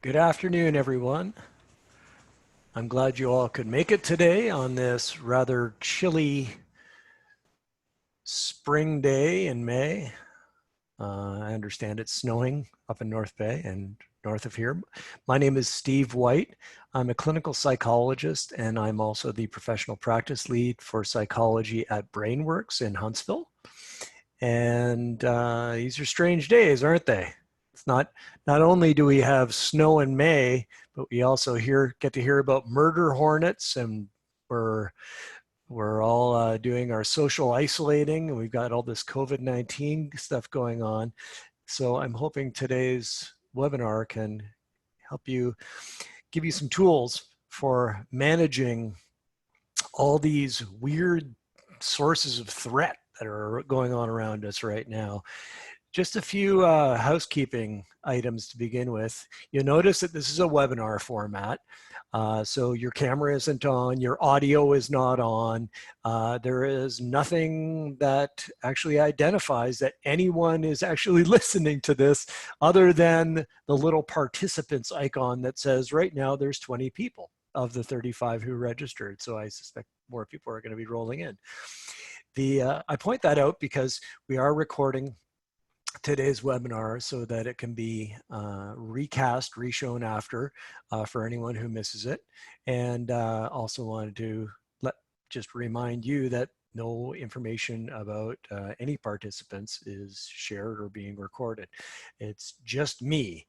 Good afternoon, everyone. I'm glad you all could make it today on this rather chilly spring day in May. I understand it's snowing up in North Bay and north of here. My name is Steve White. I'm a clinical psychologist, and I'm also the professional practice lead for psychology at Brainworks in Huntsville. And these are strange days, aren't they? It's not only do we have snow in May, but we also get to hear about murder hornets, and we're we're all doing our social isolating, and we've got all this COVID-19 stuff going on. So I'm hoping today's webinar can help you, give you some tools for managing all these weird sources of threat that are going on around us right now. Just a few housekeeping items to begin with. You'll notice that this is a webinar format. So your camera isn't on, your audio is not on. There is nothing that actually identifies that anyone is actually listening to this other than the little participants icon that says right now there's 20 people of the 35 who registered. So I suspect more people are going to be rolling in. I point that out because we are recording today's webinar so that it can be recast, reshown after for anyone who misses it. And also wanted to just remind you that no information about any participants is shared or being recorded. It's just me.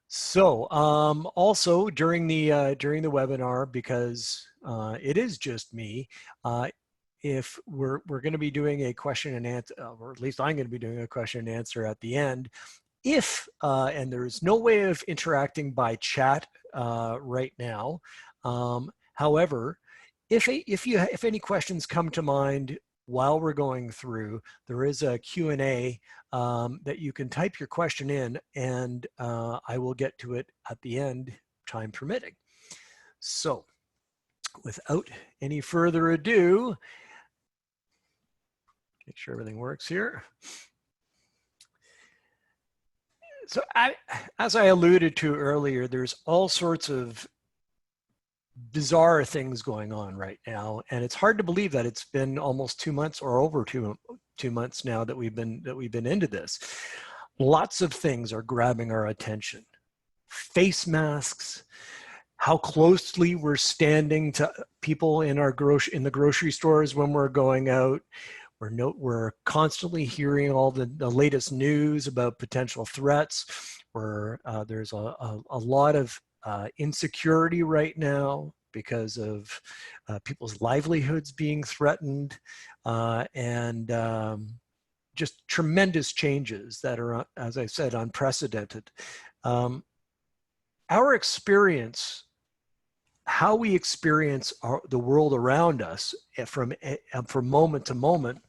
So also during the webinar, because it is just me, if we're going to be doing a question and answer, or at least I'm going to be doing a question and answer at the end. If and there's no way of interacting by chat right now. However, if any questions come to mind while we're going through, there is a Q&A that you can type your question in, and I will get to it at the end, time permitting. So without any further ado, make sure everything works here. So as I alluded to earlier, there's all sorts of bizarre things going on right now, and it's hard to believe that it's been almost 2 months or over two months now that we've been into this. Lots of things are grabbing our attention. Face masks, how closely we're standing to people in the grocery stores when we're going out. We're constantly hearing all the latest news about potential threats. There's a lot of insecurity right now because of people's livelihoods being threatened, and just tremendous changes that are, as I said, unprecedented. Our experience, how we experience the world around us from moment to moment,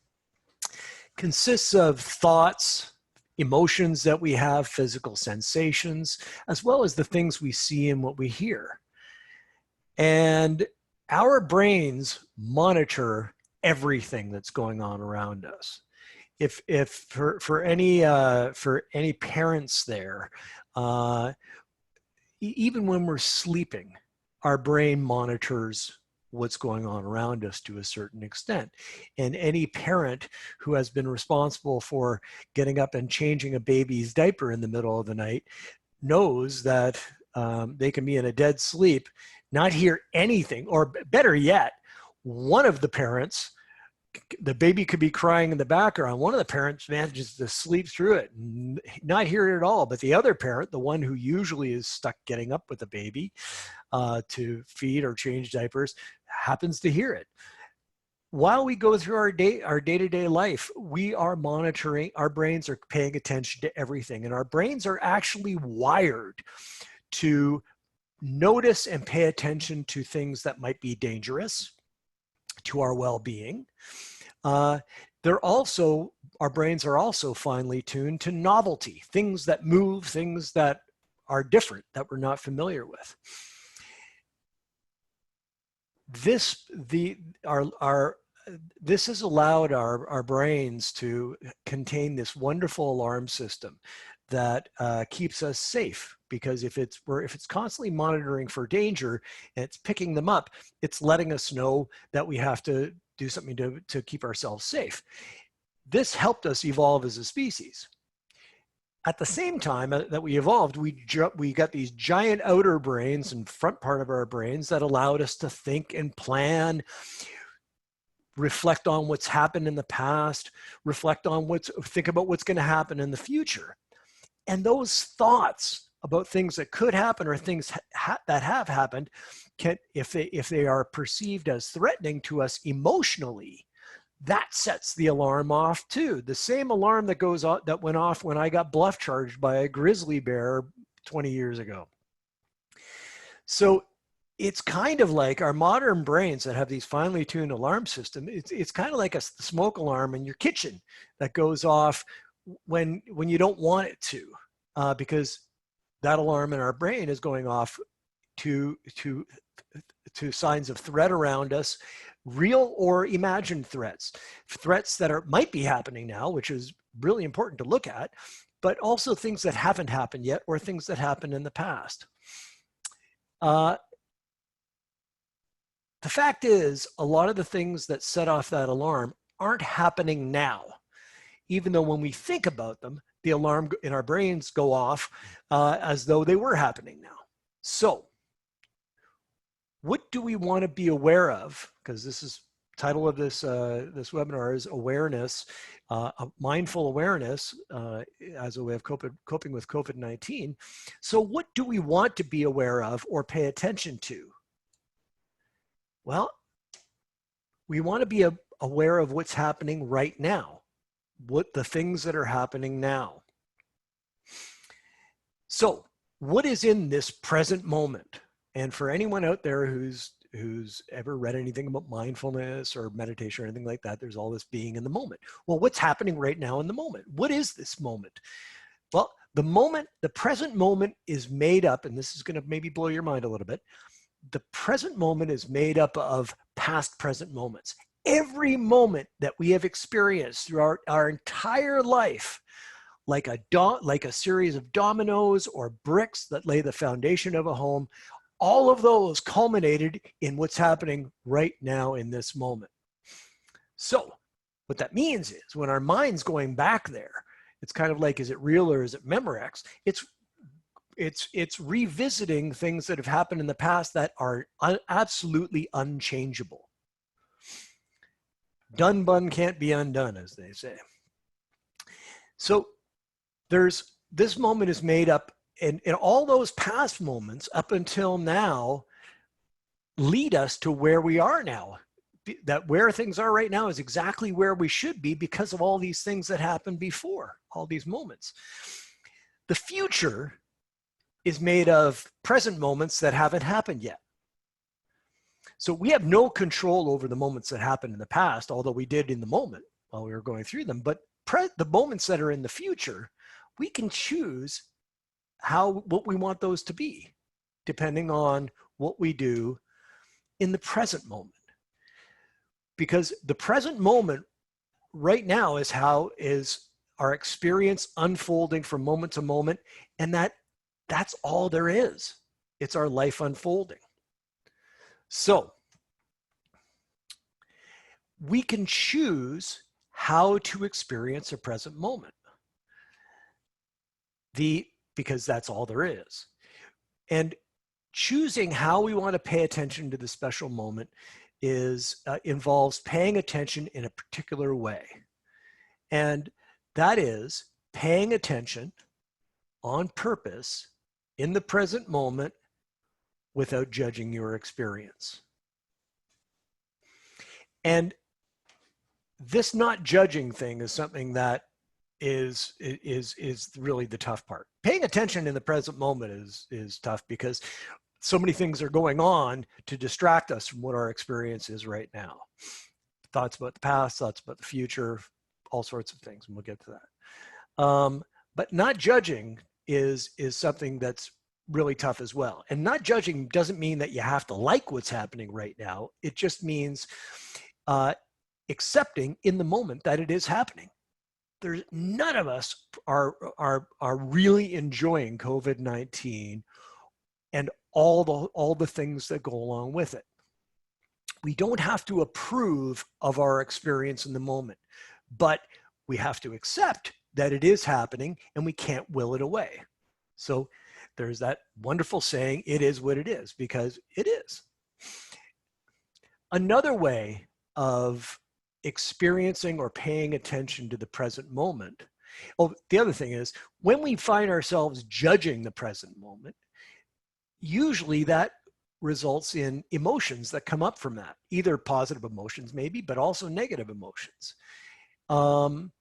consists of thoughts, emotions that we have, physical sensations, as well as the things we see and what we hear. And our brains monitor everything that's going on around us. If for any parents there, even when we're sleeping, our brain monitors what's going on around us to a certain extent. And any parent who has been responsible for getting up and changing a baby's diaper in the middle of the night knows that they can be in a dead sleep, not hear anything, or better yet, one of the parents, the baby could be crying in the background. One of the parents manages to sleep through it, not hear it at all. But the other parent, the one who usually is stuck getting up with the baby to feed or change diapers, happens to hear it. While we go through our day-to-day life, we are monitoring, our brains are paying attention to everything. And our brains are actually wired to notice and pay attention to things that might be dangerous to our well-being. Our brains are also finely tuned to novelty, things that move, things that are different, that we're not familiar with. This has allowed our brains to contain this wonderful alarm system that keeps us safe. Because if it's constantly monitoring for danger and it's picking them up, it's letting us know that we have to do something to keep ourselves safe. This helped us evolve as a species. At the same time that we evolved, we got these giant outer brains and front part of our brains that allowed us to think and plan, reflect on what's happened in the past, think about what's going to happen in the future. And those thoughts about things that could happen or things that have happened can, if they are perceived as threatening to us emotionally, that sets the alarm off too. The same alarm that went off when I got bluff charged by a grizzly bear 20 years ago. So it's kind of like our modern brains that have these finely tuned alarm systems. It's kind of like a smoke alarm in your kitchen that goes off when you don't want it to, because that alarm in our brain is going off to signs of threat around us, real or imagined threats that might be happening now, which is really important to look at, but also things that haven't happened yet or things that happened in the past. The fact is, a lot of the things that set off that alarm aren't happening now, even though when we think about them, the alarm in our brains go off as though they were happening now. So what do we want to be aware of? Because this is title of this webinar is awareness, mindful awareness as a way of coping with COVID-19. So what do we want to be aware of or pay attention to? Well, we want to be aware of what's happening right now, what the things that are happening now. So what is in this present moment? And for anyone out there who's ever read anything about mindfulness or meditation or anything like that, there's all this being in the moment. Well, what's happening right now in the moment? What is this moment? Well, the present moment is made up, and this is going to maybe blow your mind a little bit. The present moment is made up of past present moments. Every moment that we have experienced throughout our entire life, like a series of dominoes or bricks that lay the foundation of a home, all of those culminated in what's happening right now in this moment. So what that means is when our mind's going back there, it's kind of like, is it real or is it Memorex? It's revisiting things that have happened in the past that are absolutely unchangeable. Done bun can't be undone, as they say. So this moment is made up, and all those past moments up until now lead us to where we are now. That where things are right now is exactly where we should be because of all these things that happened before, all these moments. The future is made of present moments that haven't happened yet. So we have no control over the moments that happened in the past, although we did in the moment while we were going through them. But the moments that are in the future, we can choose what we want those to be, depending on what we do in the present moment. Because the present moment right now is our experience unfolding from moment to moment, and that's all there is. It's our life unfolding. So we can choose how to experience a present moment. Because that's all there is. And choosing how we want to pay attention to the special moment involves paying attention in a particular way. And that is paying attention on purpose in the present moment without judging your experience. And this not judging thing is something that is really the tough part. Paying attention in the present moment is tough because so many things are going on to distract us from what our experience is right now. Thoughts about the past, thoughts about the future, all sorts of things, and we'll get to that. But not judging is something that's really tough as well. And not judging doesn't mean that you have to like what's happening right now. It just means accepting in the moment that it is happening. there's none of us are really enjoying COVID-19 and all the things that go along with it. We don't have to approve of our experience in the moment, but we have to accept that it is happening and we can't will it away. So there's that wonderful saying, it is what it is, because it is. Another way of experiencing or paying attention to the present moment. Oh, the other thing is, when we find ourselves judging the present moment, usually that results in emotions that come up from that, either positive emotions maybe, but also negative emotions. And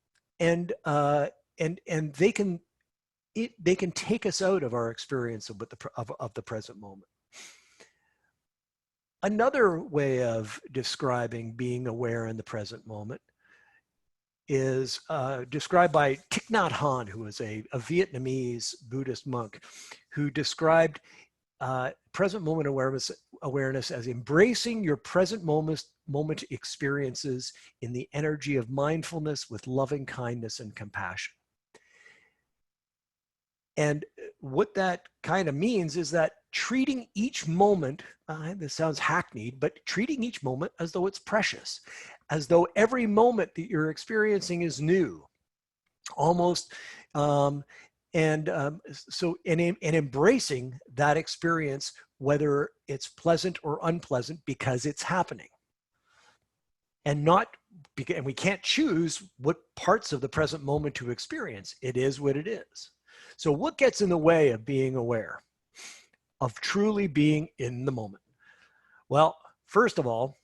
they can take us out of our experience of the present moment. Another way of describing being aware in the present moment is described by Thich Nhat Hanh, who was a Vietnamese Buddhist monk, who described present moment awareness as embracing your present moment experiences in the energy of mindfulness with loving kindness and compassion. And what that kind of means is that treating each moment, this sounds hackneyed, but treating each moment as though it's precious, as though every moment that you're experiencing is new, almost, so embracing that experience, whether it's pleasant or unpleasant, because it's happening. And we can't choose what parts of the present moment to experience. It is what it is. So what gets in the way of being aware, of truly being in the moment? Well, first of all,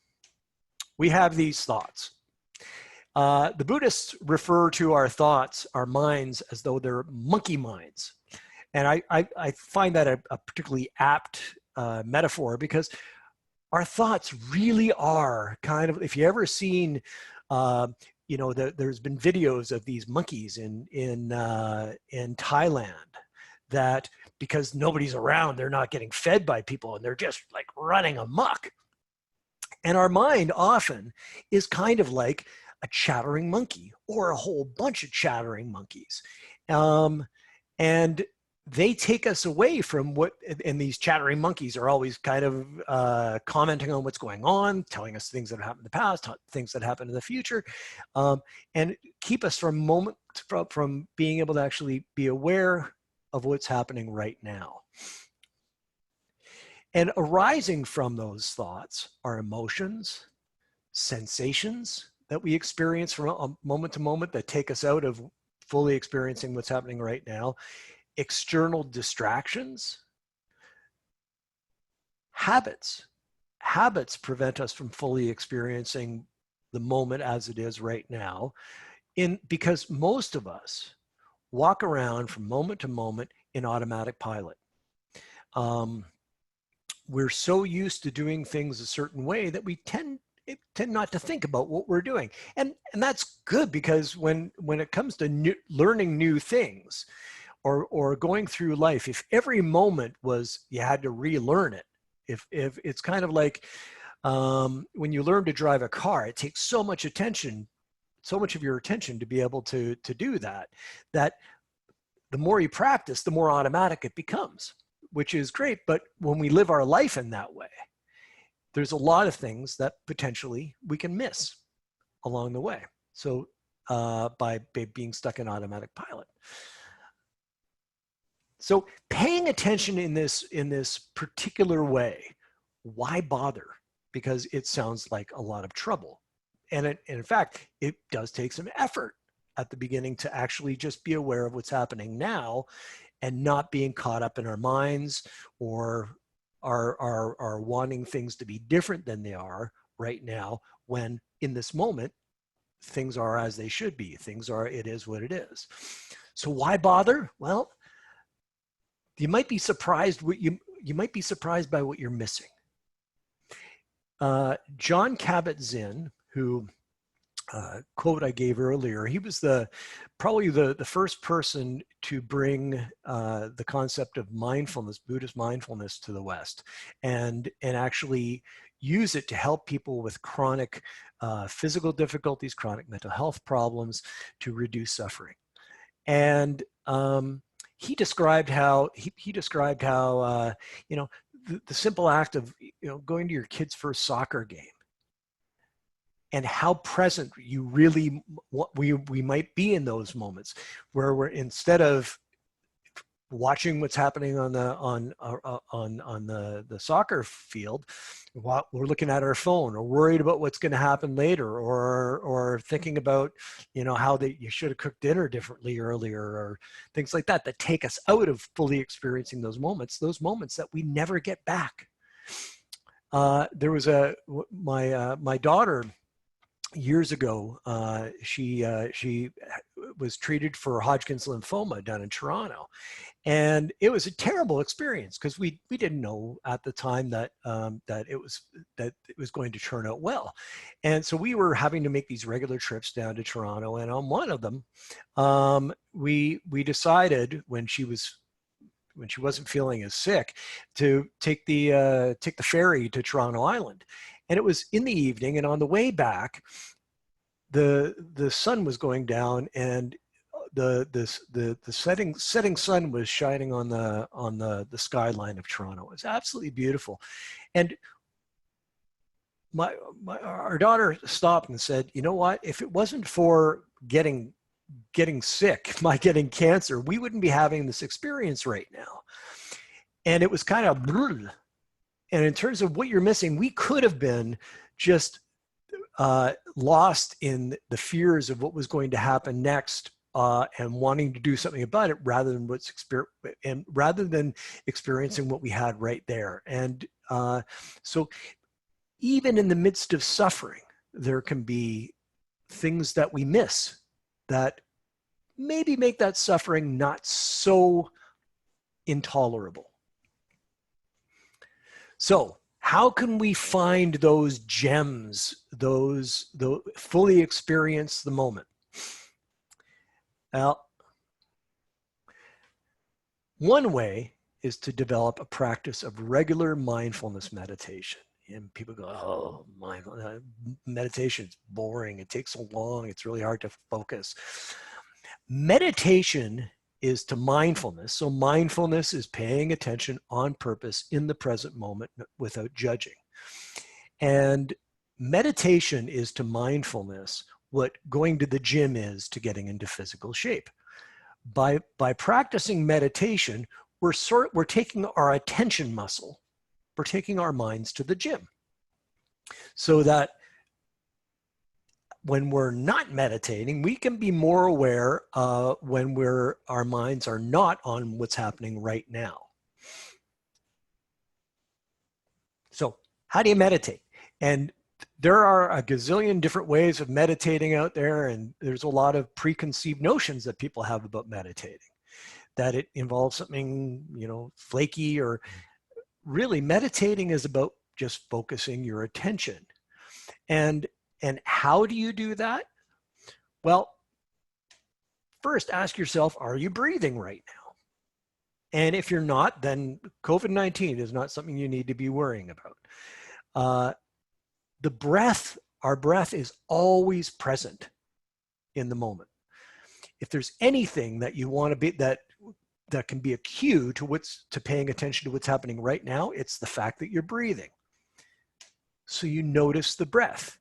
we have these thoughts. The Buddhists refer to our thoughts, our minds, as though they're monkey minds. And I find that a particularly apt metaphor, because our thoughts really are kind of, if you ever seen, there's been videos of these monkeys in Thailand that, because nobody's around, they're not getting fed by people and they're just like running amok. And our mind often is kind of like a chattering monkey or a whole bunch of chattering monkeys. And they take us away from and these chattering monkeys are always kind of commenting on what's going on, telling us things that have happened in the past, things that happen in the future, and keep us from being able to actually be aware of what's happening right now. And arising from those thoughts are emotions, sensations that we experience from moment to moment that take us out of fully experiencing what's happening right now, external distractions, habits. Habits prevent us from fully experiencing the moment as it is right now, because most of us walk around from moment to moment in automatic pilot. We're so used to doing things a certain way that we tend not to think about what we're doing. And that's good, because when it comes to learning new things or going through life, if every moment was you had to relearn it, if it's kind of like when you learn to drive a car, it takes so much attention, so much of your attention to be able to do that the more you practice, the more automatic it becomes, which is great. But when we live our life in that way, there's a lot of things that potentially we can miss along the way. So by being stuck in automatic pilot. So paying attention in this particular way, why bother? Because it sounds like a lot of trouble. And in fact, it does take some effort at the beginning to actually just be aware of what's happening now and not being caught up in our minds or are wanting things to be different than they are right now, when in this moment, things are as they should be. It is what it is. So why bother? Well, you might be surprised you might be surprised by what you're missing. Jon Kabat-Zinn, who quote I gave earlier. He was probably the first person to bring the concept of mindfulness, Buddhist mindfulness, to the West, and actually use it to help people with chronic physical difficulties, chronic mental health problems, to reduce suffering. And he described how you know, the simple act of, you know, going to your kid's first soccer game, and how present you really we might be in those moments, where we're, instead of watching what's happening on the soccer field, we're looking at our phone, or worried about what's going to happen later, or thinking about, you know, how you should have cooked dinner differently earlier, or things like that take us out of fully experiencing those moments that we never get back. There was my daughter years ago. She was treated for Hodgkin's lymphoma down in Toronto, and it was a terrible experience because we didn't know at the time that it was going to turn out well, and so we were having to make these regular trips down to Toronto. And on one of them, we decided, when she wasn't feeling as sick, to take the ferry to Toronto Island. And it was in the evening, and on the way back, the sun was going down, and the setting sun was shining on the skyline of Toronto. It was absolutely beautiful. And our daughter stopped and said, "You know what? If it wasn't for getting sick, my getting cancer, we wouldn't be having this experience right now." And it was kind of, and in terms of what you're missing, we could have been just lost in the fears of what was going to happen next, and wanting to do something about it, rather than experiencing what we had right there. And so even in the midst of suffering, there can be things that we miss that maybe make that suffering not so intolerable. So how can we find those gems, those fully experience the moment? Well, one way is to develop a practice of regular mindfulness meditation. And people go, "Oh, meditation's boring. It takes so long. It's really hard to focus." Meditation is to mindfulness. So mindfulness is paying attention on purpose in the present moment without judging. And meditation is to mindfulness what going to the gym is to getting into physical shape. By practicing meditation, we're taking our attention muscle, we're taking our minds to the gym, so that when we're not meditating, we can be more aware when our minds are not on what's happening right now. So how do you meditate? And there are a gazillion different ways of meditating out there, and there's a lot of preconceived notions that people have about meditating, that it involves something, you know, flaky, or really meditating is about just focusing your attention. And how do you do that? Well, first ask yourself, are you breathing right now? And if you're not, then COVID-19 is not something you need to be worrying about. The breath, our breath is always present in the moment. If there's anything that you want to be, that can be a cue to paying attention to what's happening right now, it's the fact that you're breathing. So you notice the breath.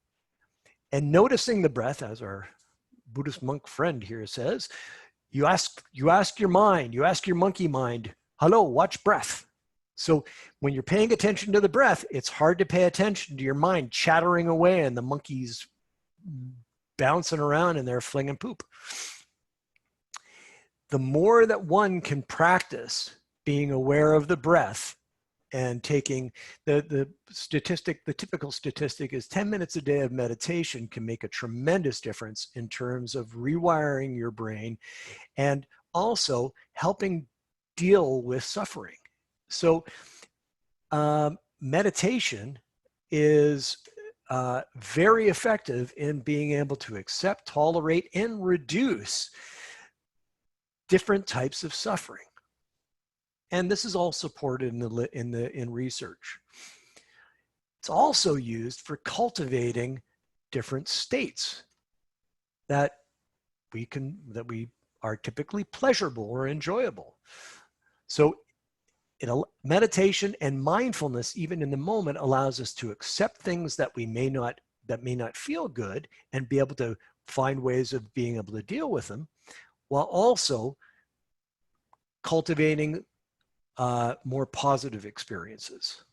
And noticing the breath, as our Buddhist monk friend here says, you ask your mind, you ask your monkey mind, "Hello, watch breath." So when you're paying attention to the breath, it's hard to pay attention to your mind chattering away and the monkeys bouncing around and they're flinging poop. The more that one can practice being aware of the breath, and taking the typical statistic is 10 minutes a day of meditation can make a tremendous difference in terms of rewiring your brain and also helping deal with suffering. So meditation is very effective in being able to accept, tolerate, and reduce different types of suffering. And this is all supported in research. It's also used for cultivating different states that we are typically pleasurable or enjoyable. So meditation and mindfulness, even in the moment, allows us to accept things that may not feel good and be able to find ways of being able to deal with them, while also cultivating more positive experiences.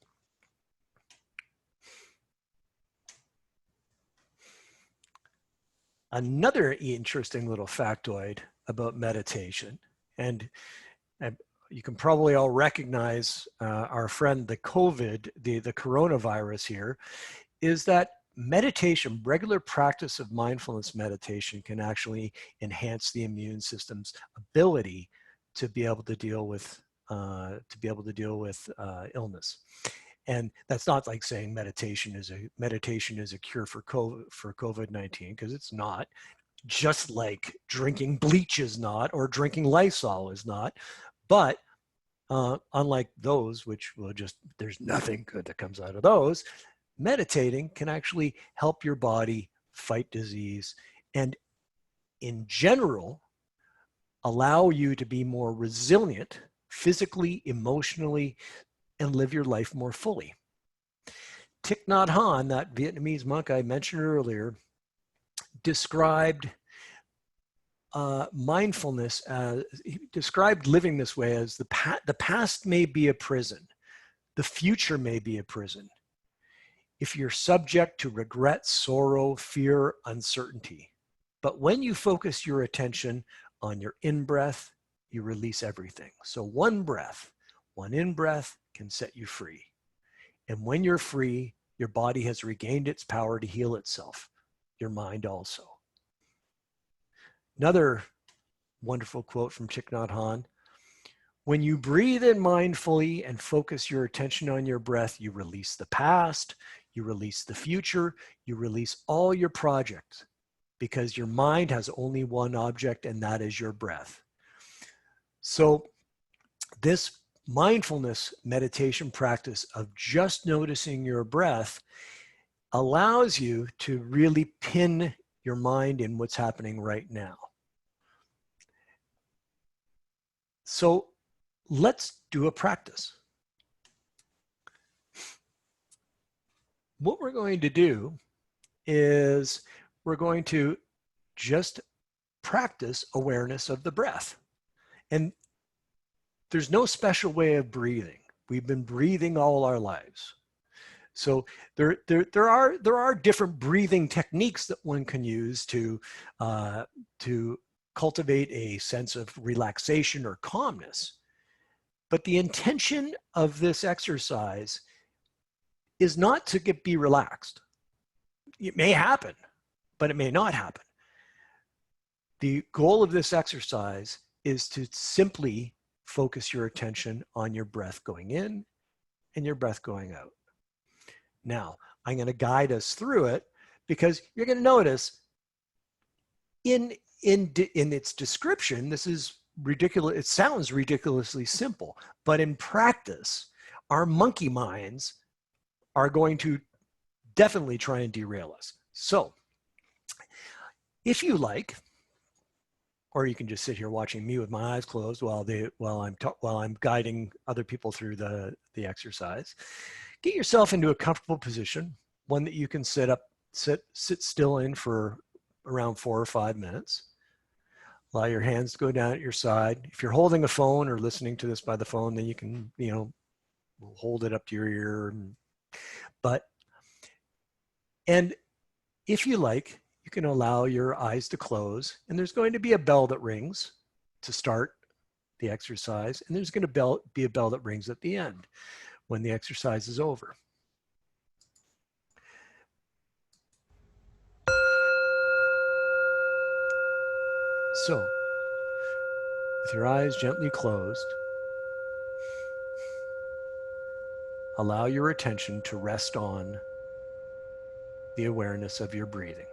Another interesting little factoid about meditation, and you can probably all recognize our friend the coronavirus here, is that meditation, regular practice of mindfulness meditation, can actually enhance the immune system's ability to be able to deal with illness. And that's not like saying meditation is a cure for COVID-19, because it's not. Just like drinking bleach is not, or drinking Lysol is not. But unlike those, which there's nothing good that comes out of those, meditating can actually help your body fight disease and, in general, allow you to be more resilient physically, emotionally, and live your life more fully. Thich Nhat Hanh, that Vietnamese monk I mentioned earlier, described mindfulness he described living this way as the past may be a prison, the future may be a prison, if you're subject to regret, sorrow, fear, uncertainty. But when you focus your attention on your in-breath, you release everything. So one in-breath can set you free. And when you're free, your body has regained its power to heal itself, your mind also. Another wonderful quote from Thich Nhat Hanh: when you breathe in mindfully and focus your attention on your breath, you release the past, you release the future, you release all your projects, because your mind has only one object, and that is your breath. So this mindfulness meditation practice of just noticing your breath allows you to really pin your mind in what's happening right now. So let's do a practice. What we're going to do is we're going to just practice awareness of the breath. And there's no special way of breathing. We've been breathing all our lives. So there are different breathing techniques that one can use to cultivate a sense of relaxation or calmness. But the intention of this exercise is not to be relaxed. It may happen, but it may not happen. The goal of this exercise is to simply focus your attention on your breath going in and your breath going out. Now, I'm going to guide us through it, because you're going to notice in its description, this is ridiculous. It sounds ridiculously simple, but in practice, our monkey minds are going to definitely try and derail us. So if you like, or you can just sit here watching me with my eyes closed while I'm guiding other people through the exercise. Get yourself into a comfortable position, one that you can sit still in for around 4 or 5 minutes. Allow your hands to go down at your side. If you're holding a phone or listening to this by the phone, then you can, hold it up to your ear. And if you like, you can allow your eyes to close, and there's going to be a bell that rings to start the exercise, and there's going to be a bell that rings at the end when the exercise is over. So, with your eyes gently closed, allow your attention to rest on the awareness of your breathing.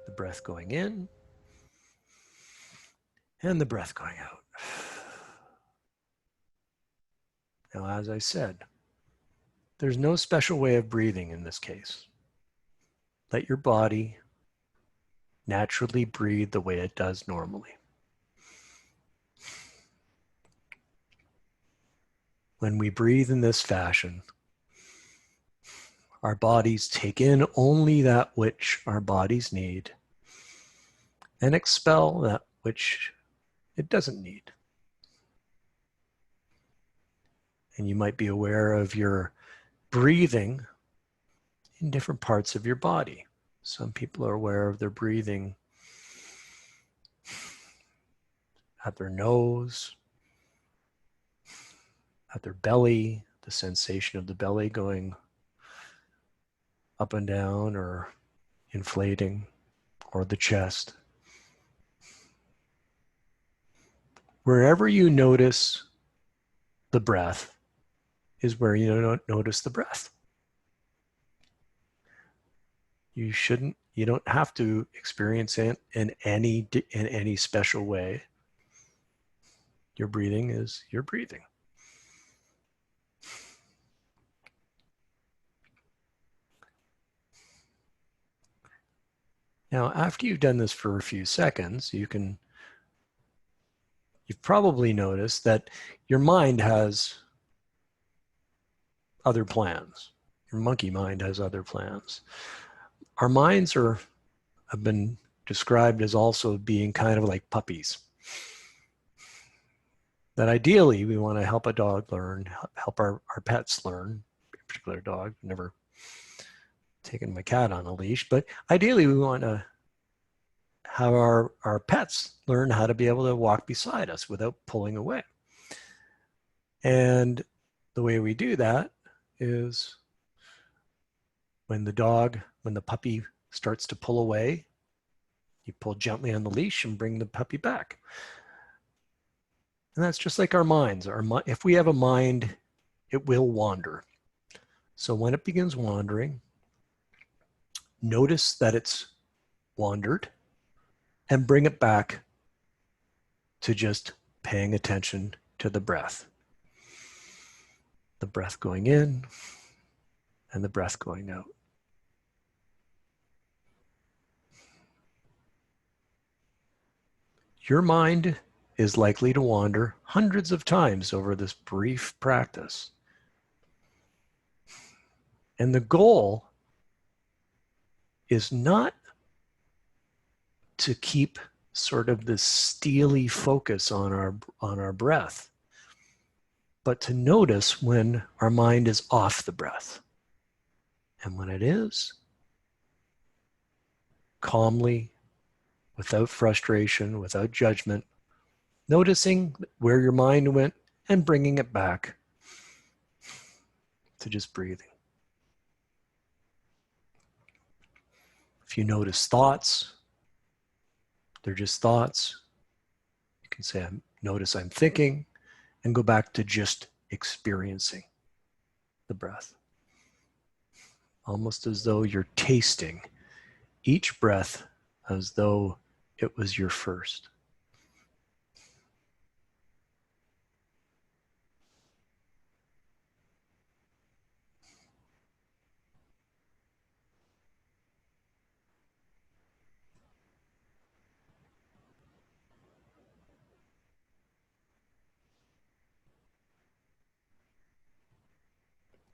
The breath going in and the breath going out. Now, as I said, there's no special way of breathing in this case. Let your body naturally breathe the way it does normally. When we breathe in this fashion, our bodies take in only that which our bodies need and expel that which it doesn't need. And you might be aware of your breathing in different parts of your body. Some people are aware of their breathing at their nose, at their belly, the sensation of the belly going up and down or inflating, or the chest. Wherever you notice the breath is where you notice the breath. You don't have to experience it in any special way. Your breathing is your breathing. Now, after you've done this for a few seconds, you've probably noticed that your mind has other plans. Your monkey mind has other plans. Our minds have been described as also being kind of like puppies. That ideally we want to help a dog learn, help our pets learn, a particular dog, never taken my cat on a leash, but ideally we want to have our pets learn how to be able to walk beside us without pulling away. And the way we do that is when the puppy starts to pull away, you pull gently on the leash and bring the puppy back. And that's just like our minds. If we have a mind, it will wander. So when it begins wandering, notice that it's wandered and bring it back to just paying attention to the breath. The breath going in and the breath going out. Your mind is likely to wander hundreds of times over this brief practice. And the goal is not to keep sort of this steely focus on our breath, but to notice when our mind is off the breath. And when it is, calmly, without frustration, without judgment, noticing where your mind went and bringing it back to just breathing. If you notice thoughts, they're just thoughts. You can say, notice I'm thinking, and go back to just experiencing the breath. Almost as though you're tasting each breath as though it was your first.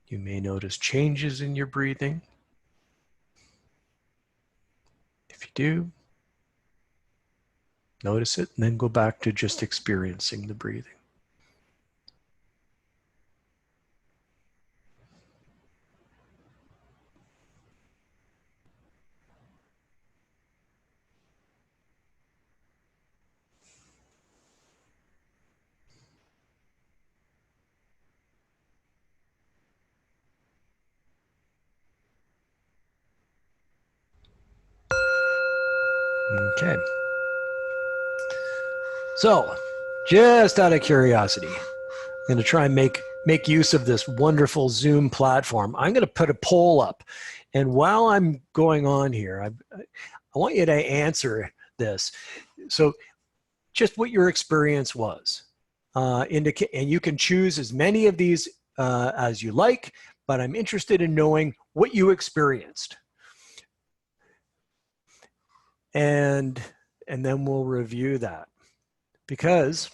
You may notice changes in your breathing. If you do, notice it and then go back to just experiencing the breathing. Okay. So, just out of curiosity, I'm going to try and make make use of this wonderful Zoom platform. I'm going to put a poll up. And while I'm going on here, I want you to answer this. So just what your experience was. And you can choose as many of these as you like, but I'm interested in knowing what you experienced. And then we'll review that. Because,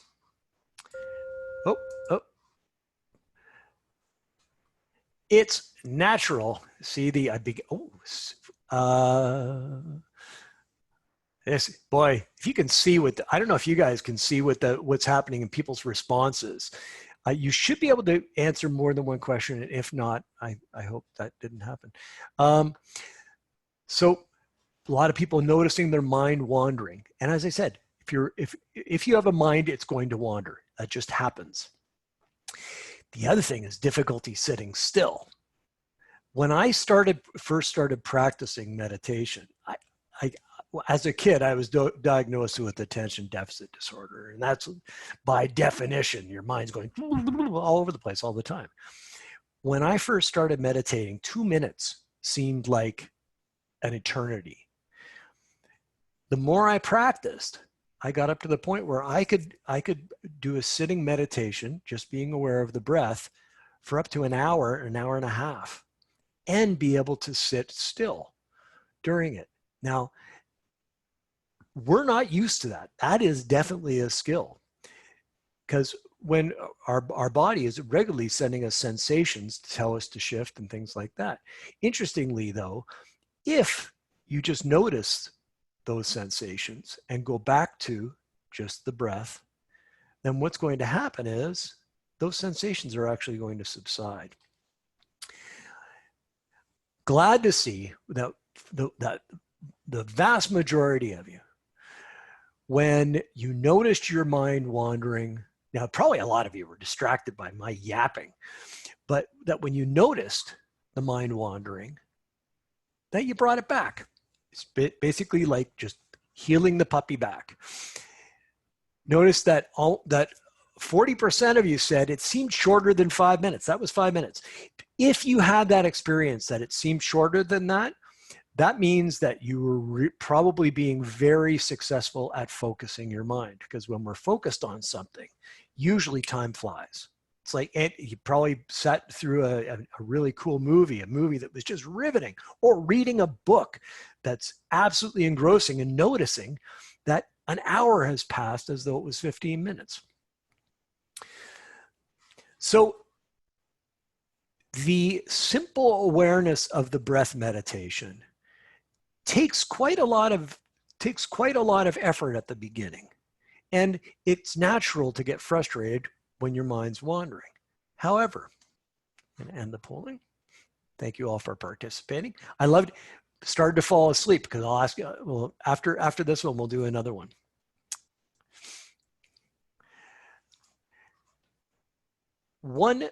it's natural. See the, this, boy, if you can see what, I don't know if you guys can see what's happening in people's responses. You should be able to answer more than one question. And if not, I hope that didn't happen. So a lot of people noticing their mind wandering. And as I said, if you have a mind, it's going to wander. That just happens. The other thing is difficulty sitting still. When I first started practicing meditation, as a kid, I was diagnosed with attention deficit disorder. And that's by definition, your mind's going all over the place all the time. When I first started meditating, 2 minutes seemed like an eternity. The more I practiced, I got up to the point where I could do a sitting meditation, just being aware of the breath, for up to an hour and a half, and be able to sit still during it. Now, we're not used to that. That is definitely a skill, because when our body is regularly sending us sensations to tell us to shift and things like that. Interestingly, though, if you just notice those sensations and go back to just the breath, then what's going to happen is those sensations are actually going to subside. Glad to see that the vast majority of you, when you noticed your mind wandering, now probably a lot of you were distracted by my yapping, but that when you noticed the mind wandering, that you brought it back. It's basically like just healing the puppy back. Notice that 40% of you said it seemed shorter than 5 minutes. That was 5 minutes. If you had that experience that it seemed shorter than that, that means that you were probably being very successful at focusing your mind, because when we're focused on something, usually time flies. It's like you probably sat through a really cool movie, a movie that was just riveting, or reading a book that's absolutely engrossing and noticing that an hour has passed as though it was 15 minutes. So the simple awareness of the breath meditation takes quite a lot of effort at the beginning. And it's natural to get frustrated when your mind's wandering. However, I'm gonna end the polling. Thank you all for participating. I started to fall asleep, because I'll ask you, well, after this one, we'll do another one. One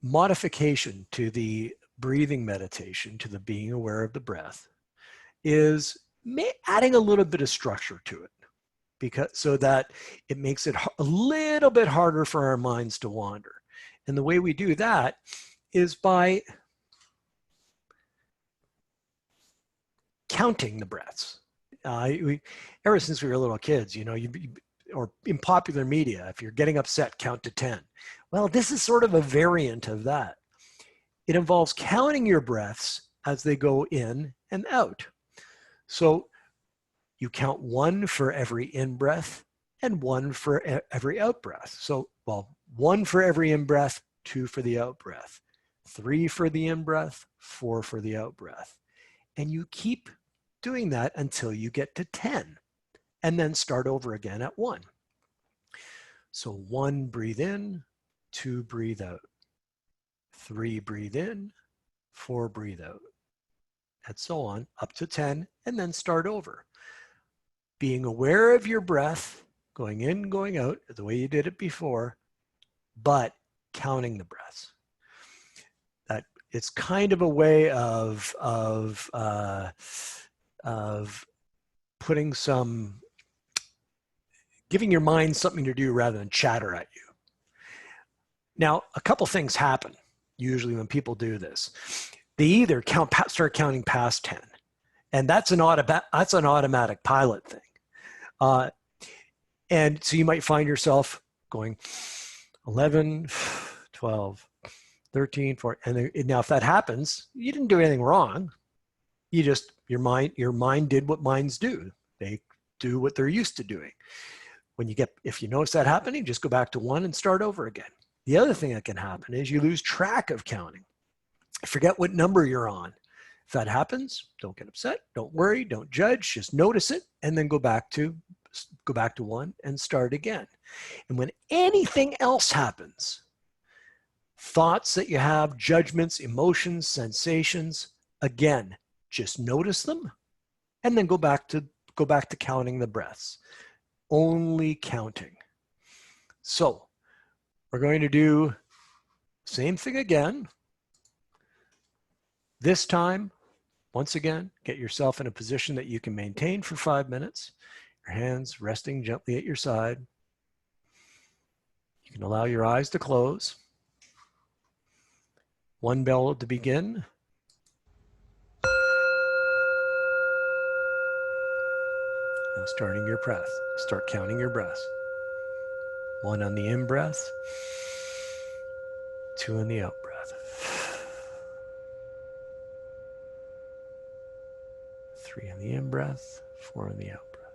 modification to the breathing meditation, to the being aware of the breath, is adding a little bit of structure to it, so that it makes it a little bit harder for our minds to wander. And the way we do that is by counting the breaths. Ever since we were little kids, or in popular media, if you're getting upset, count to 10. Well, this is sort of a variant of that. It involves counting your breaths as they go in and out. So you count 1 for every in-breath and 1 for every out-breath. So, 1 for every in-breath, 2 for the out-breath, 3 for the in-breath, 4 for the out-breath. And you keep doing that until you get to 10, and then start over again at 1. So 1, breathe in, 2, breathe out, 3, breathe in, 4, breathe out, and so on, up to 10, and then start over. Being aware of your breath, going in, going out, the way you did it before, but counting the breaths. That it's kind of a way of putting giving your mind something to do rather than chatter at you. Now, a couple things happen usually when people do this. They either start counting past 10, and that's an automatic pilot thing. And so you might find yourself going 11, 12, 13, 14. And now if that happens, you didn't do anything wrong. You just, your mind did what minds do. They do what they're used to doing. If you notice that happening, just go back to 1 and start over again. The other thing that can happen is you lose track of counting. Forget what number you're on. If that happens, don't get upset, don't worry, don't judge, just notice it, and then go back to 1 and start again. And when anything else happens, thoughts that you have, judgments, emotions, sensations, again, just notice them and then go back to counting the breaths. Only counting. So we're going to do the same thing again. This time, once again, get yourself in a position that you can maintain for 5 minutes. Your hands resting gently at your side. You can allow your eyes to close. 1 bell to begin. Now starting your breath. Start counting your breaths. 1 on the in-breath. 2 on the out-breath. 3 on the in-breath. 4 on the out-breath.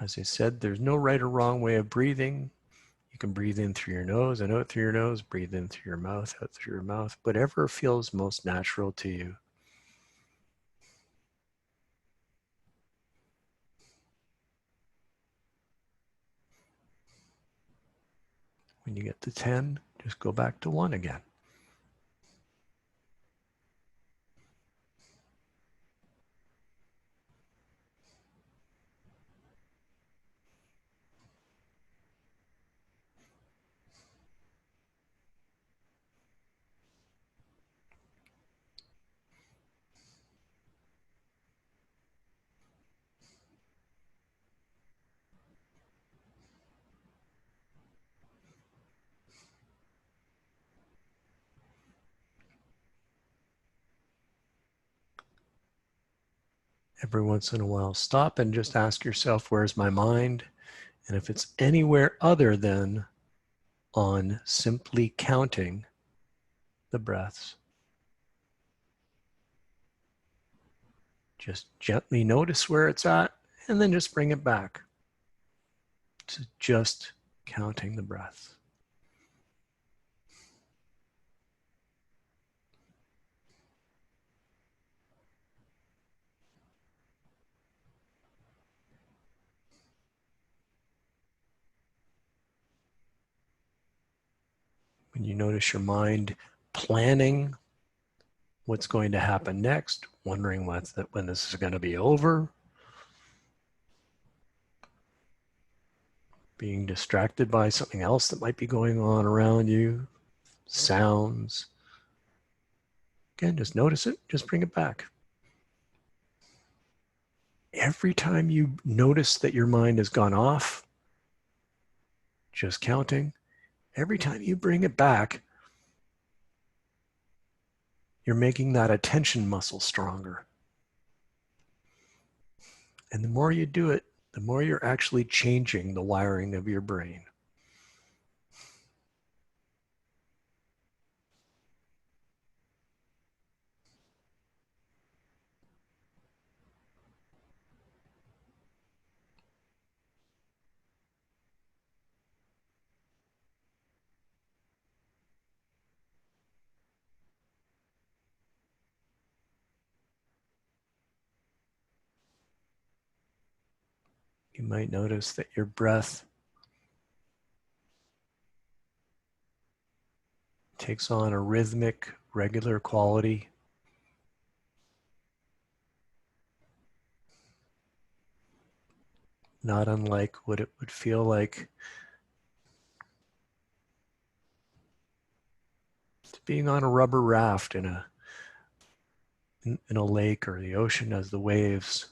As I said, there's no right or wrong way of breathing. You can breathe in through your nose and out through your nose, breathe in through your mouth, out through your mouth, whatever feels most natural to you. When you get to 10, just go back to 1 again. Every once in a while, stop and just ask yourself, where's my mind? And if it's anywhere other than on simply counting the breaths, just gently notice where it's at and then just bring it back to just counting the breath. When you notice your mind planning what's going to happen next, wondering when this is going to be over, being distracted by something else that might be going on around you, sounds. Again, just notice it, just bring it back. Every time you notice that your mind has gone off, just counting, every time you bring it back, you're making that attention muscle stronger. And the more you do it, the more you're actually changing the wiring of your brain. You might notice that your breath takes on a rhythmic, regular quality. Not unlike what it would feel like being on a rubber raft in a lake or the ocean as the waves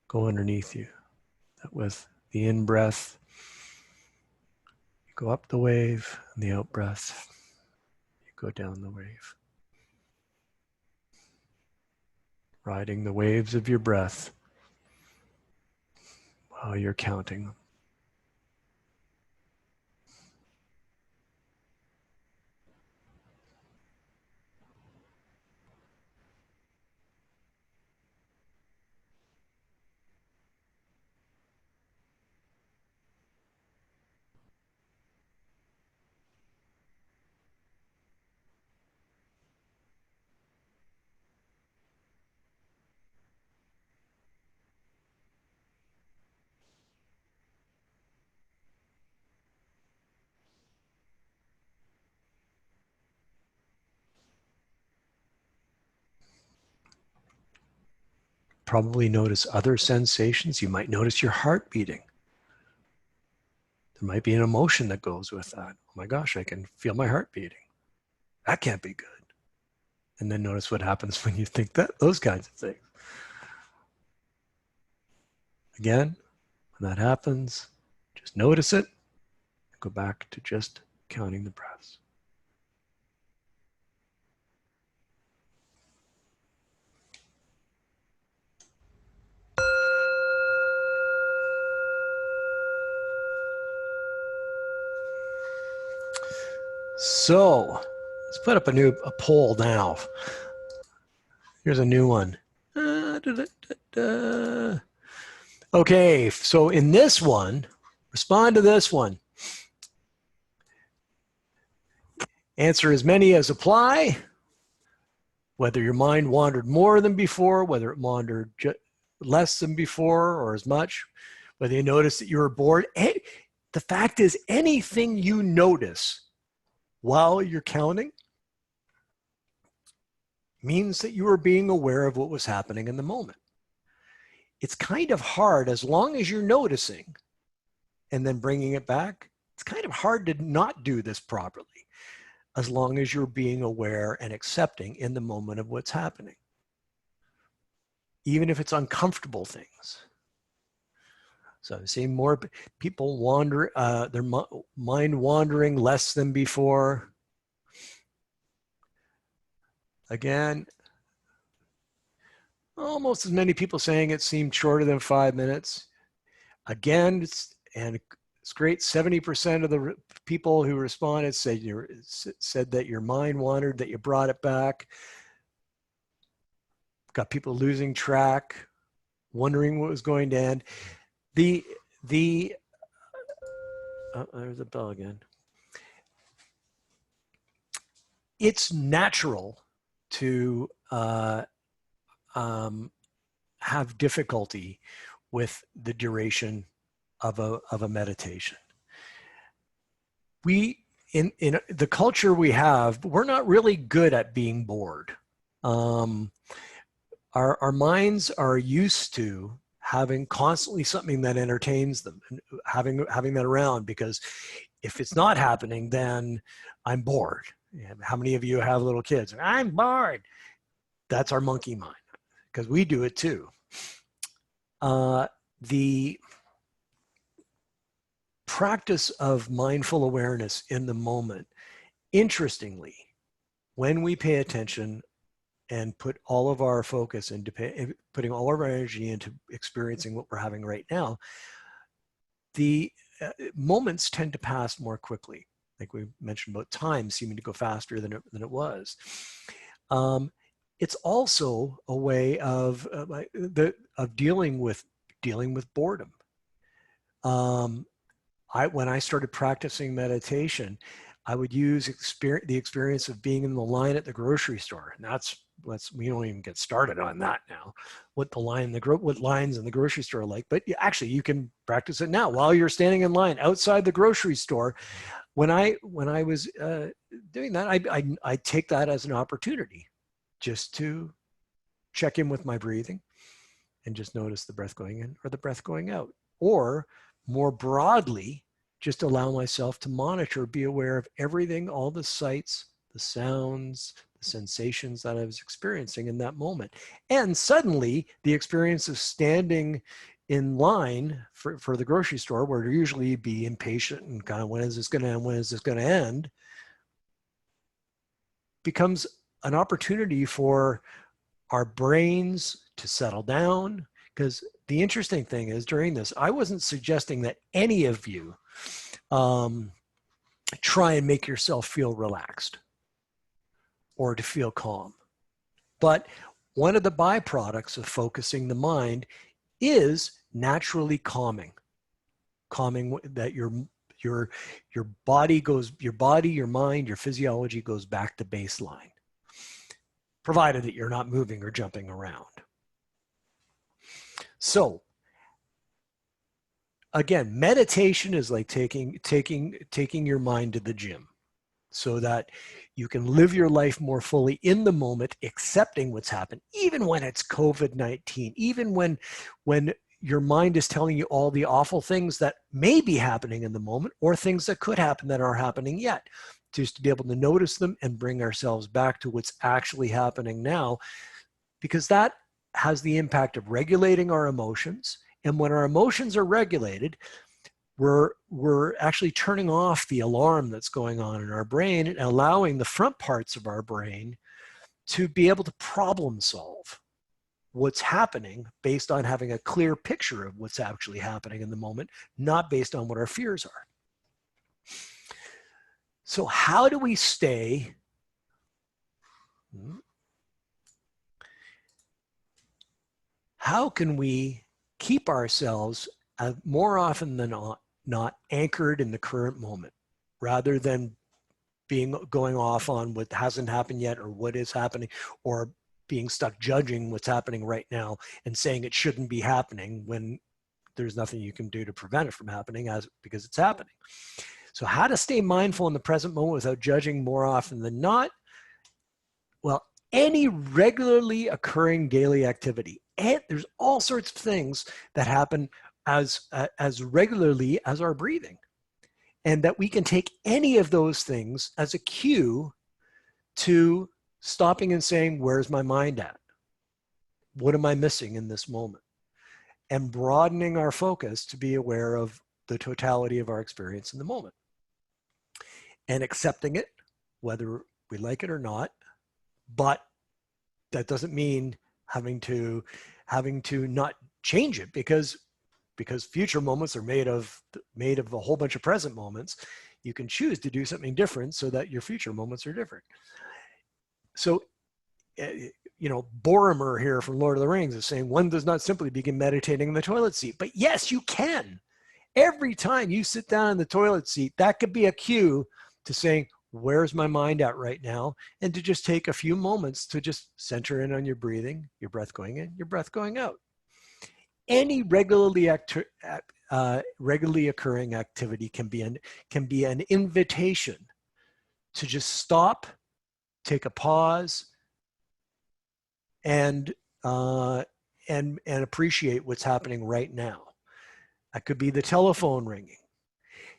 go underneath you. That with the in-breath, Go up the wave, and the out breath, you go down the wave. Riding the waves of your breath while you're counting them. Probably notice other sensations. You might notice your heart beating. There might be an emotion that goes with that. Oh my gosh, I can feel my heart beating. That can't be good. And then notice what happens when you think that, those kinds of things. Again, when that happens, just notice it. Go back to just counting the breaths. So let's put up a poll now. Here's a new one. Okay, so in this one, respond to this one. Answer as many as apply. Whether your mind wandered more than before, whether it wandered less than before or as much, whether you notice that you were bored. The fact is, anything you notice while you're counting means that you are being aware of what was happening in the moment. It's kind of hard, as long as you're noticing and then bringing it back, it's kind of hard to not do this properly, as long as you're being aware and accepting in the moment of what's happening, even if it's uncomfortable things. So I'm seeing more people wander, their mind wandering less than before. Again, almost as many people saying it seemed shorter than 5 minutes. Again, it's great. 70% of the people who responded said that your mind wandered, that you brought it back. Got people losing track, wondering what was going to end. There's a bell again. It's natural to have difficulty with the duration of a meditation. In the culture we have, we're not really good at being bored. Our minds are used to having constantly something that entertains them, and having that around, because if it's not happening, then I'm bored. How many of you have little kids? I'm bored. That's our monkey mind, because we do it too. The practice of mindful awareness in the moment, interestingly, when we pay attention and put all of our focus into putting all of our energy into experiencing what we're having right now, the moments tend to pass more quickly. Like we mentioned about time seeming to go faster than it was. It's also a way of dealing with boredom. When I started practicing meditation, I would use the experience of being in the line at the grocery store, and we don't even get started on that now. What lines in the grocery store are like, but actually you can practice it now while you're standing in line outside the grocery store. When I was doing that, I take that as an opportunity just to check in with my breathing and just notice the breath going in or the breath going out, or more broadly, just allow myself to monitor, be aware of everything, all the sights, the sounds, the sensations that I was experiencing in that moment. And suddenly the experience of standing in line for the grocery store, where usually you'd be impatient and kind of, when is this going to end? When is this going to end? Becomes an opportunity for our brains to settle down. Because the interesting thing is, during this, I wasn't suggesting that any of you try and make yourself feel relaxed or to feel calm. But one of the byproducts of focusing the mind is naturally calming that your body goes, your mind, your physiology goes back to baseline, provided that you're not moving or jumping around. So again, meditation is like taking your mind to the gym, so that you can live your life more fully in the moment, accepting what's happened, even when it's COVID-19, even when your mind is telling you all the awful things that may be happening in the moment, or things that could happen that aren't happening yet. Just to be able to notice them and bring ourselves back to what's actually happening now, because that has the impact of regulating our emotions. And when our emotions are regulated, we're actually turning off the alarm that's going on in our brain and allowing the front parts of our brain to be able to problem solve what's happening based on having a clear picture of what's actually happening in the moment, not based on what our fears are. So how do we stay how can we keep ourselves more often than not anchored in the current moment, rather than going off on what hasn't happened yet or what is happening, or being stuck judging what's happening right now and saying it shouldn't be happening when there's nothing you can do to prevent it from happening because it's happening. So how to stay mindful in the present moment without judging more often than not? Well, any regularly occurring daily activity. And there's all sorts of things that happen as regularly as our breathing. And that we can take any of those things as a cue to stopping and saying, where's my mind at? What am I missing in this moment? And broadening our focus to be aware of the totality of our experience in the moment. And accepting it, whether we like it or not. But that doesn't mean having to not change it, because future moments are made of a whole bunch of present moments. You can choose to do something different so that your future moments are different. So, Boromir here from Lord of the Rings is saying one does not simply begin meditating in the toilet seat. But yes, you can. Every time you sit down in the toilet seat, that could be a cue to saying, where's my mind at right now? And to just take a few moments to just center in on your breathing, your breath going in, your breath going out. Any regularly occurring activity can be an invitation to just stop, take a pause, and appreciate what's happening right now. That could be the telephone ringing.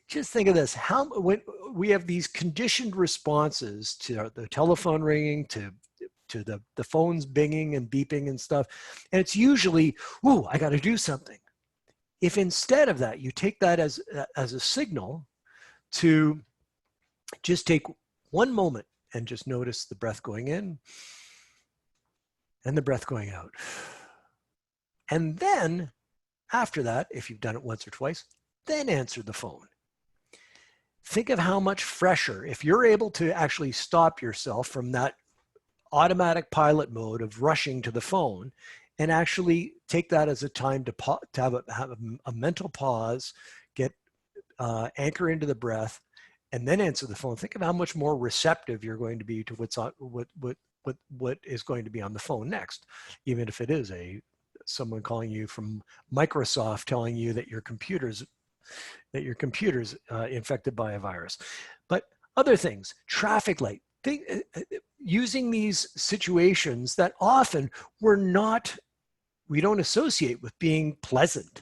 Just think of this: when we have these conditioned responses to the telephone ringing, to the phones binging and beeping and stuff, and it's usually, "Ooh, I got to do something." If instead of that, you take that as a signal to just take one moment and just notice the breath going in and the breath going out, and then after that, if you've done it once or twice, then answer the phone. Think of how much fresher, if you're able to actually stop yourself from that automatic pilot mode of rushing to the phone, and actually take that as a time to have a mental pause, get anchor into the breath, and then answer the phone. Think of how much more receptive you're going to be to what is going to be on the phone next, even if it is someone calling you from Microsoft telling you that your computer's infected by a virus. But other things, traffic light, using these situations that often we don't associate with being pleasant,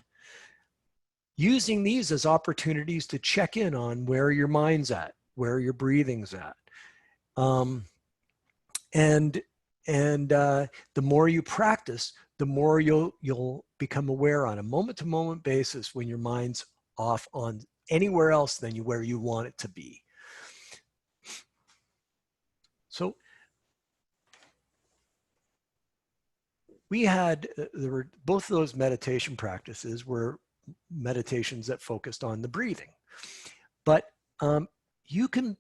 using these as opportunities to check in on where your mind's at, where your breathing's at. And the more you practice, the more you'll become aware on a moment-to-moment basis when your mind's off on anywhere else than where you want it to be. So we had, there were both of those meditation practices were meditations that focused on the breathing. But you can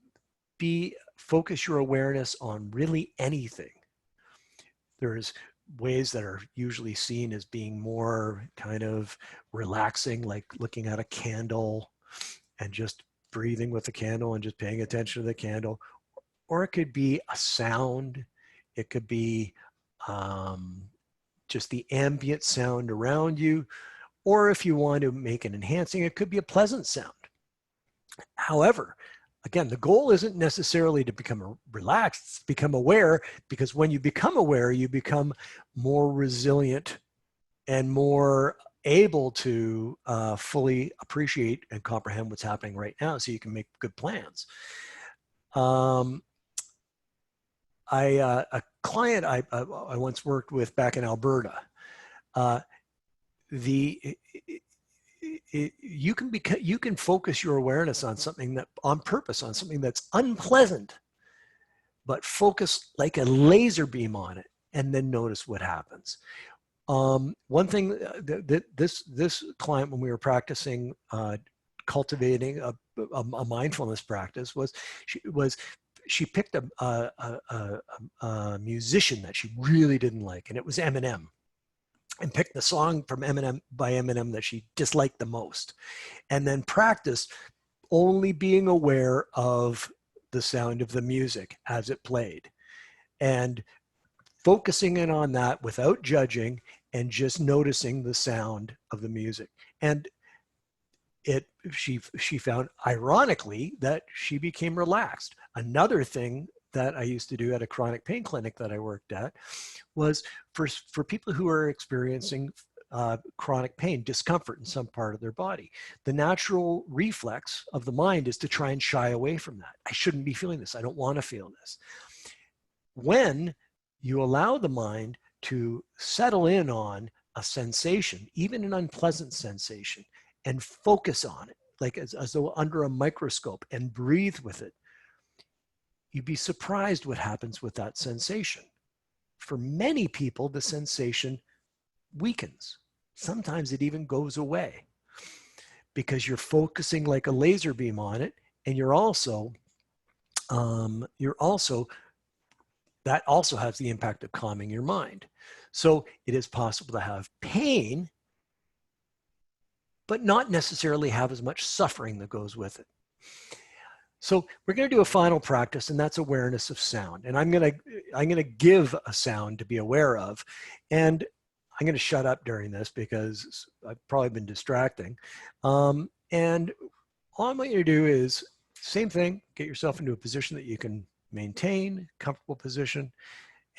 focus your awareness on really anything. There's ways that are usually seen as being more kind of relaxing, like looking at a candle and just breathing with the candle and just paying attention to the candle. Or it could be a sound. It could be just the ambient sound around you. Or if you want to make it enhancing, it could be a pleasant sound. However, again, the goal isn't necessarily to become relaxed, it's become aware, because when you become aware, you become more resilient and more able to fully appreciate and comprehend what's happening right now, so you can make good plans. A client I once worked with back in Alberta, you can focus your awareness on something that on purpose, on something that's unpleasant, but focus like a laser beam on it, and then notice what happens. One thing that this client, when we were practicing cultivating a mindfulness practice, was she picked a musician that she really didn't like, and it was Eminem, and picked the song from Eminem by Eminem that she disliked the most, and then practiced only being aware of the sound of the music as it played, and focusing in on that without judging, and just noticing the sound of the music. And she found, ironically, that she became relaxed. Another thing that I used to do at a chronic pain clinic that I worked at was for people who are experiencing chronic pain, discomfort in some part of their body. The natural reflex of the mind is to try and shy away from that. I shouldn't be feeling this. I don't want to feel this. When you allow the mind to settle in on a sensation, even an unpleasant sensation, and focus on it, like as though under a microscope, and breathe with it, you'd be surprised what happens with that sensation. For many people, the sensation weakens. Sometimes it even goes away because you're focusing like a laser beam on it, and you're also that also has the impact of calming your mind. So it is possible to have pain, but not necessarily have as much suffering that goes with it. So we're going to do a final practice, and that's awareness of sound. And I'm going to give a sound to be aware of, and I'm going to shut up during this because I've probably been distracting. And all I want you to do is same thing, get yourself into a position that you can maintain, comfortable position,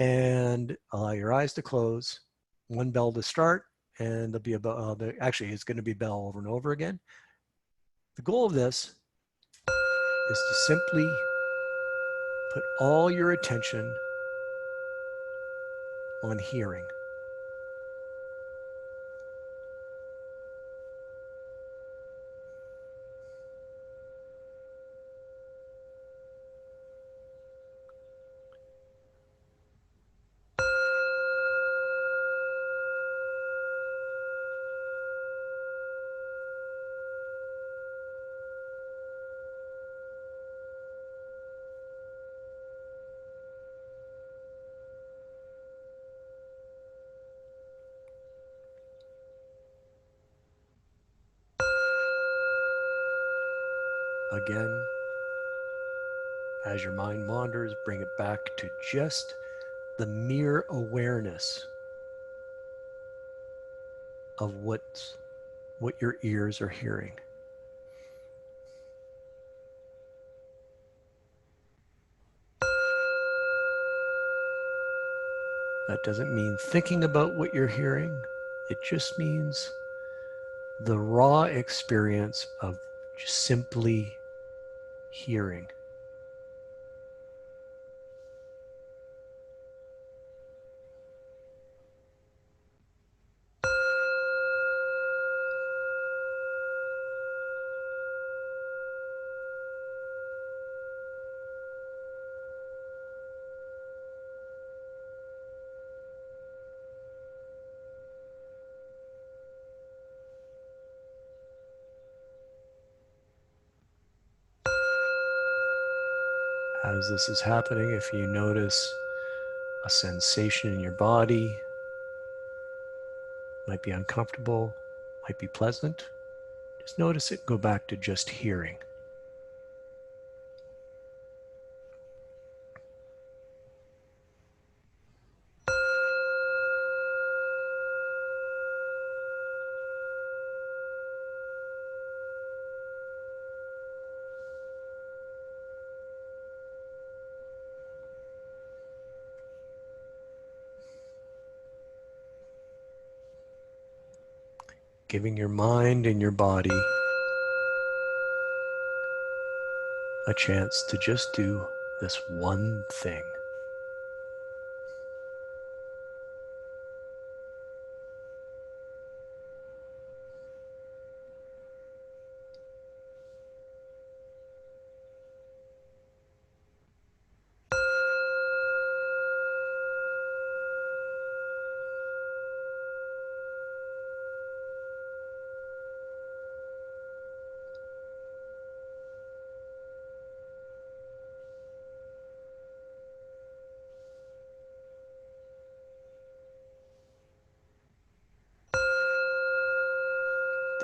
and allow your eyes to close. One bell to start, and there'll be a bell, actually it's going to be bell over and over again. The goal of this is to simply put all your attention on hearing. Again, as your mind wanders, bring it back to just the mere awareness of what your ears are hearing. That doesn't mean thinking about what you're hearing. It just means the raw experience of just simply hearing. As this is happening, if you notice a sensation in your body, might be uncomfortable, might be pleasant, just notice it, go back to just hearing. Giving your mind and your body a chance to just do this one thing.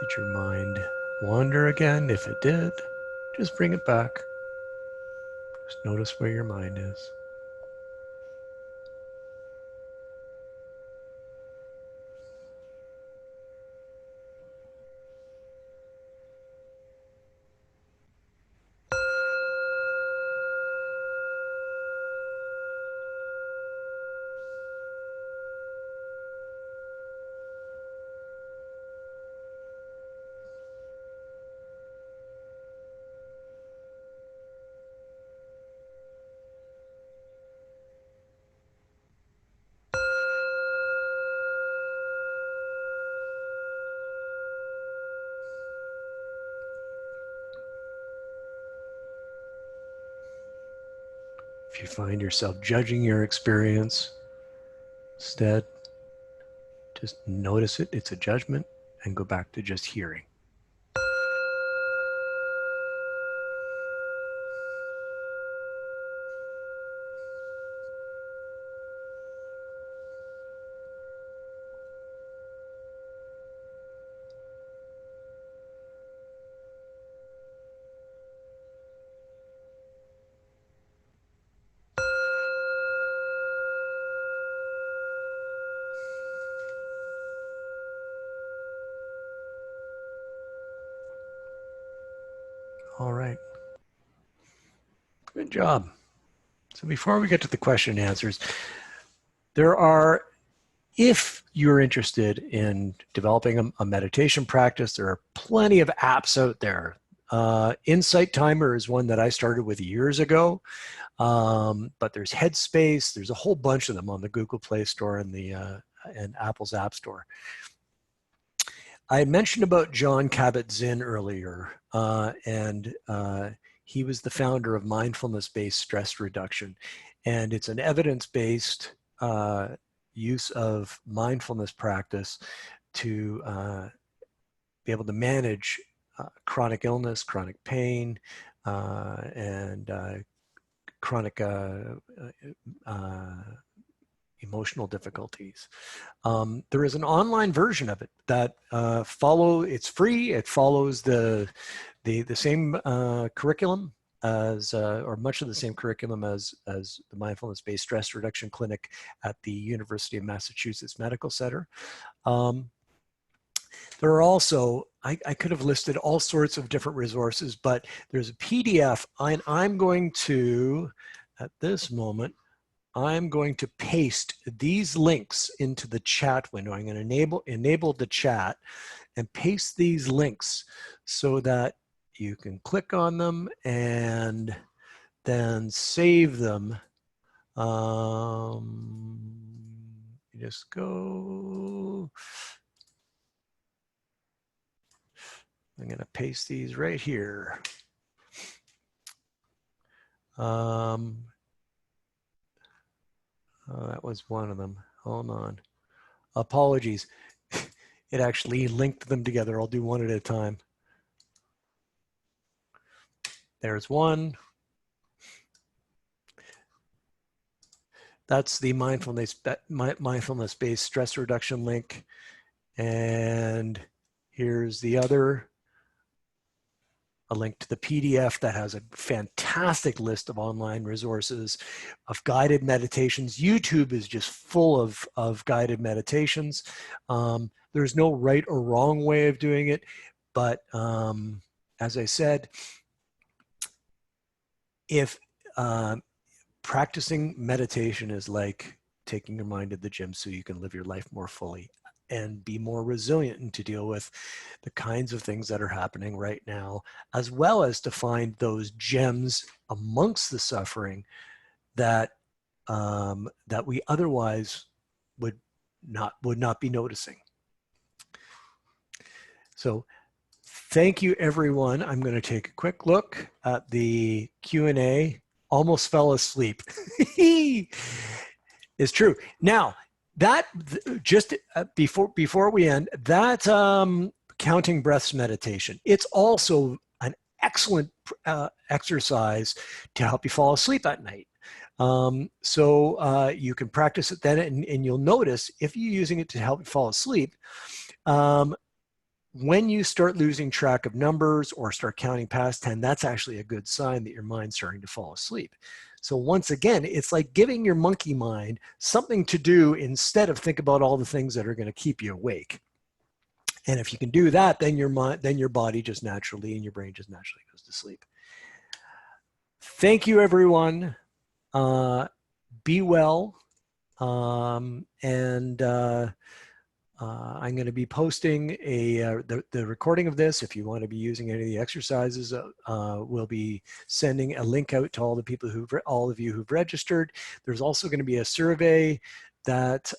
Did your mind wander again? If it did, just bring it back. Just notice where your mind is. If you find yourself judging your experience, instead, just notice it, it's a judgment, and go back to just hearing. All right. Good job. So before we get to the question and answers, there are, if you're interested in developing a meditation practice, there are plenty of apps out there. Insight Timer is one that I started with years ago, but there's Headspace. There's a whole bunch of them on the Google Play Store and the and Apple's App Store. I mentioned about John Kabat-Zinn earlier, and he was the founder of mindfulness-based stress reduction, and it's an evidence-based use of mindfulness practice to be able to manage chronic illness, chronic pain, and chronic emotional difficulties. There is an online version of it that it's free. It follows the same curriculum as, or much of the same curriculum as the mindfulness-based stress reduction clinic at the University of Massachusetts Medical Center. There are also, I could have listed all sorts of different resources, but there's a PDF, and I'm going to, at this moment, I'm going to paste these links into the chat window. I'm going to enable the chat and paste these links so that you can click on them and then save them. You just go. I'm going to paste these right here. That was one of them. Hold on. Apologies. It actually linked them together. I'll do one at a time. There's one. that's the mindfulness-based stress reduction link. And here's the other, a link to the PDF that has a fantastic list of online resources of guided meditations. YouTube is just full of guided meditations. There's no right or wrong way of doing it, but as I said, if practicing meditation is like taking your mind to the gym so you can live your life more fully and be more resilient and to deal with the kinds of things that are happening right now, as well as to find those gems amongst the suffering that that we otherwise would not be noticing. So thank you, everyone. I'm going to take a quick look at the Q&A. Almost fell asleep. It's true. Now, that just before we end, that counting breaths meditation, it's also an excellent exercise to help you fall asleep at night. So you can practice it then, and you'll notice if you're using it to help you fall asleep, when you start losing track of numbers or start counting past 10, that's actually a good sign that your mind's starting to fall asleep. So once again, it's like giving your monkey mind something to do instead of think about all the things that are going to keep you awake. And if you can do that, then your body just naturally and your brain just naturally goes to sleep. Thank you, everyone. Be well. I'm going to be posting the recording of this. If you want to be using any of the exercises, we'll be sending a link out to all the people all of you who've registered. There's also going to be a survey that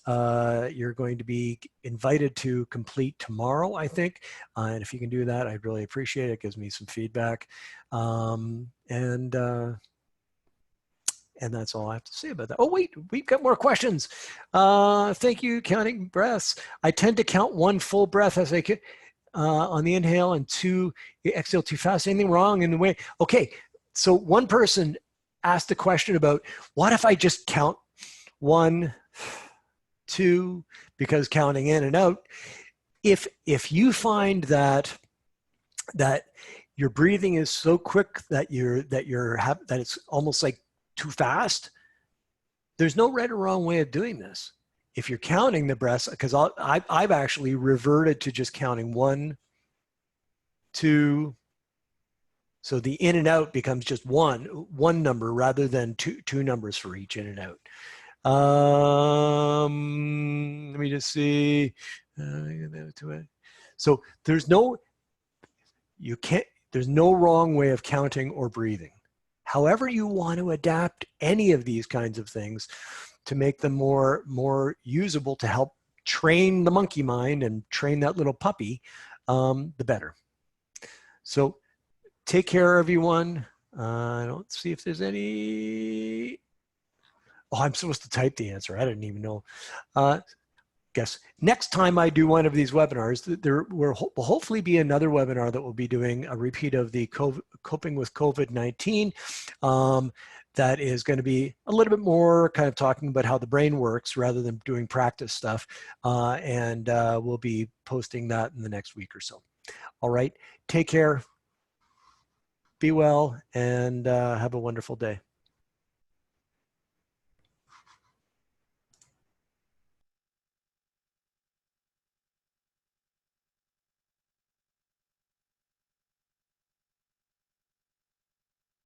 you're going to be invited to complete tomorrow, I think. And if you can do that, I'd really appreciate it. It gives me some feedback. And that's all I have to say about that. Oh, wait, we've got more questions. Thank you, counting breaths. I tend to count one full breath as I on the inhale and two exhale too fast. Anything wrong in the way? Okay, so one person asked a question about, what if I just count 1, 2, because counting in and out. If you find that your breathing is so quick that it's almost like too fast, there's no right or wrong way of doing this. If you're counting the breaths, because I've actually reverted to just counting 1, 2, so the in and out becomes just one number rather than two numbers for each in and out. Let me just see. So there's no wrong way of counting or breathing. However you want to adapt any of these kinds of things to make them more usable to help train the monkey mind and train that little puppy, the better. So take care, everyone. I don't see if there's any. Oh, I'm supposed to type the answer. I didn't even know. Guess next time I do one of these webinars, there will hopefully be another webinar that will be doing a repeat of the coping with COVID-19. That is going to be a little bit more kind of talking about how the brain works rather than doing practice stuff. And we'll be posting that in the next week or so. All right, take care, be well, and have a wonderful day.